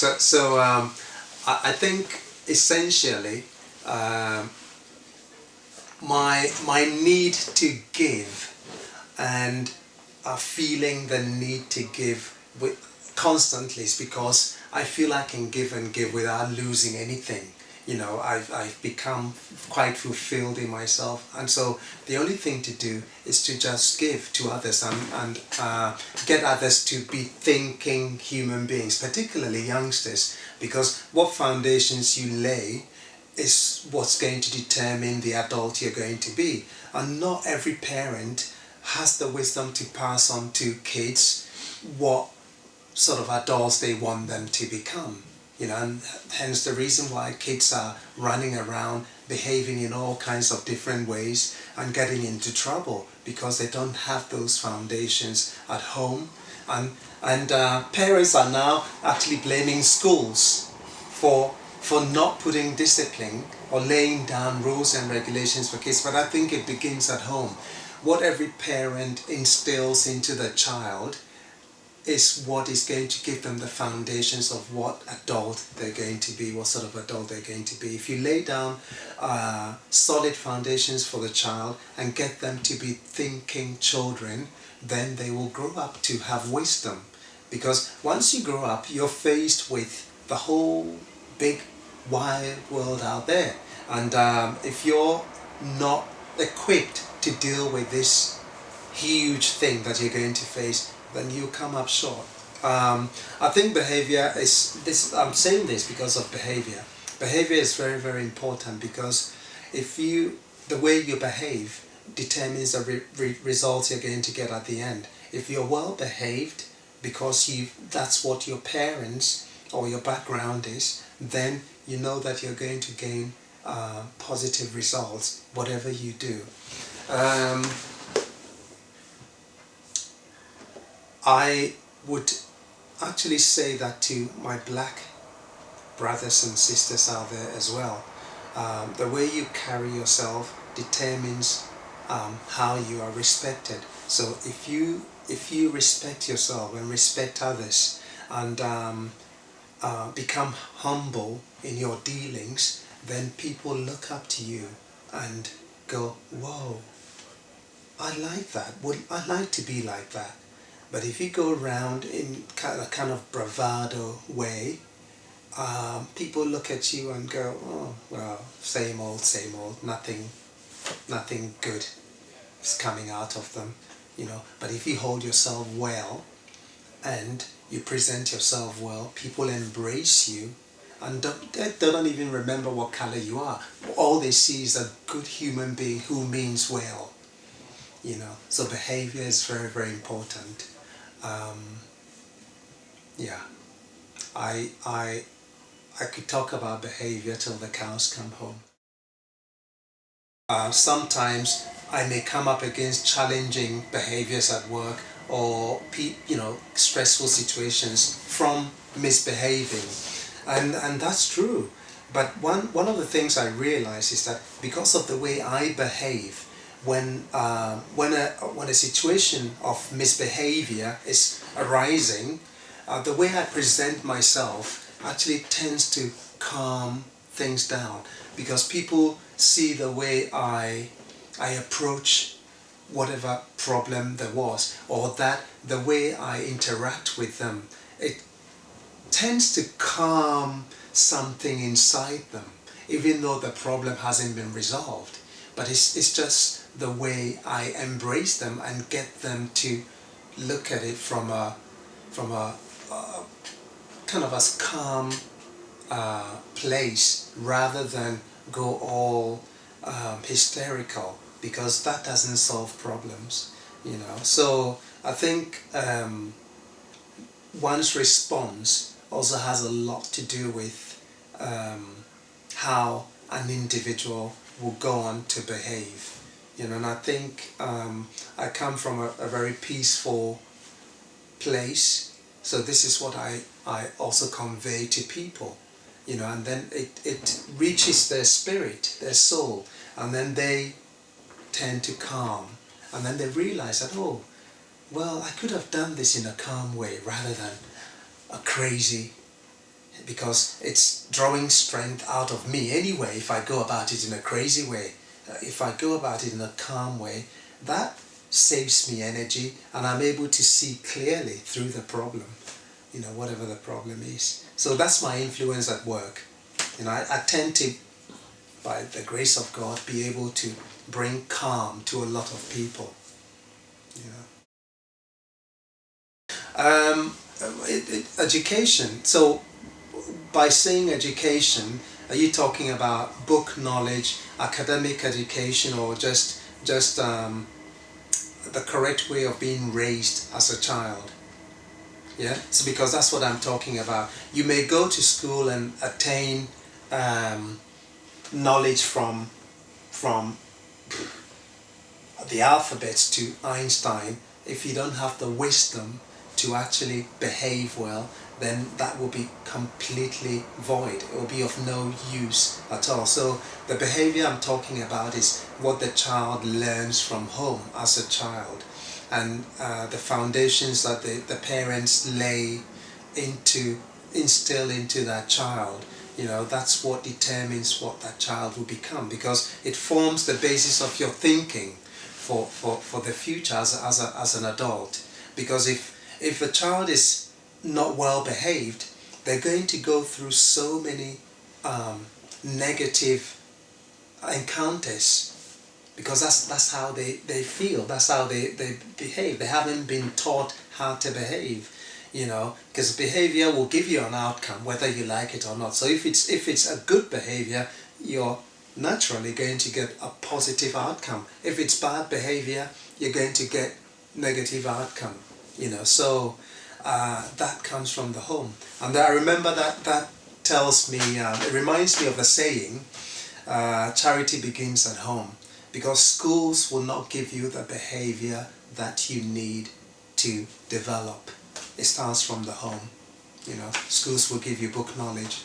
I think essentially my need to give and feeling the need to give constantly is because I feel I can give and give without losing anything. You know, I've become quite fulfilled in myself, and so the only thing to do is to just give to others and get others to be thinking human beings, particularly youngsters, because what foundations you lay is what's going to determine the adult you're going to be. And not every parent has the wisdom to pass on to kids what sort of adults they want them to become. You know, and hence the reason why kids are running around behaving in all kinds of different ways and getting into trouble because they don't have those foundations at home. And parents are now actually blaming schools for not putting discipline or laying down rules and regulations for kids. But I think it begins at home. What every parent instills into the child is what is going to give them the foundations of what adult they're going to be, what sort of adult they're going to be. If you lay down solid foundations for the child and get them to be thinking children, then they will grow up to have wisdom. Because once you grow up, you're faced with the whole big wide world out there. And if you're not equipped to deal with this huge thing that you're going to face, then you come up short. I think behavior is this. I'm saying this because of behavior. Behavior is very, very important because the way you behave determines the results you're going to get at the end. If you're well behaved because that's what your parents or your background is, then you know that you're going to gain positive results whatever you do. I would actually say that to my black brothers and sisters out there as well. The way you carry yourself determines how you are respected. So if you respect yourself and respect others and become humble in your dealings, then people look up to you and go, whoa, I like that. I'd like to be like that. But if you go around in a kind of bravado way, people look at you and go, oh, well, same old, nothing good is coming out of them, you know. But if you hold yourself well and you present yourself well, people embrace you and they don't even remember what color you are. All they see is a good human being who means well, you know. So behavior is very, very important. Yeah, I could talk about behavior till the cows come home. Sometimes I may come up against challenging behaviors at work or stressful situations from misbehaving, and that's true. But one of the things I realize is that because of the way I behave, when a situation of misbehavior is arising, the way I present myself actually tends to calm things down, because people see the way I approach whatever problem there was, or that the way I interact with them, it tends to calm something inside them, even though the problem hasn't been resolved. But it's just the way I embrace them and get them to look at it from a kind of as calm place, rather than go all hysterical, because that doesn't solve problems, you know. So I think one's response also has a lot to do with how an individual will go on to behave, you know. And I think I come from a very peaceful place, so this is what I also convey to people, you know, and then it reaches their spirit, their soul, and then they tend to calm, and then they realize that, oh, well, I could have done this in a calm way rather than a crazy, because it's drawing strength out of me anyway. If I go about it in a crazy way, if I go about it in a calm way, that saves me energy, and I'm able to see clearly through the problem, whatever the problem is. So that's my influence at work. I tend to, by the grace of God, be able to bring calm to a lot of people. Education. So by saying education, are you talking about book knowledge, academic education, or just the correct way of being raised as a child? Yeah, so because that's what I'm talking about. You may go to school and attain knowledge from the alphabet to Einstein. If you don't have the wisdom to actually behave well, then that will be completely void. It will be of no use at all. So the behavior I'm talking about is what the child learns from home as a child, and the foundations that the parents instill into that child. That's what determines what that child will become, because it forms the basis of your thinking for the future as an adult. Because if a child is not well behaved, they're going to go through so many negative encounters, because that's how they feel, that's how they behave. They haven't been taught how to behave, because behavior will give you an outcome whether you like it or not. So if it's a good behavior, you're naturally going to get a positive outcome. If it's bad behavior, you're going to get negative outcome. So that comes from the home. And I remember that tells me, it reminds me of a saying, charity begins at home, because schools will not give you the behavior that you need to develop. It starts from the home. Schools will give you book knowledge,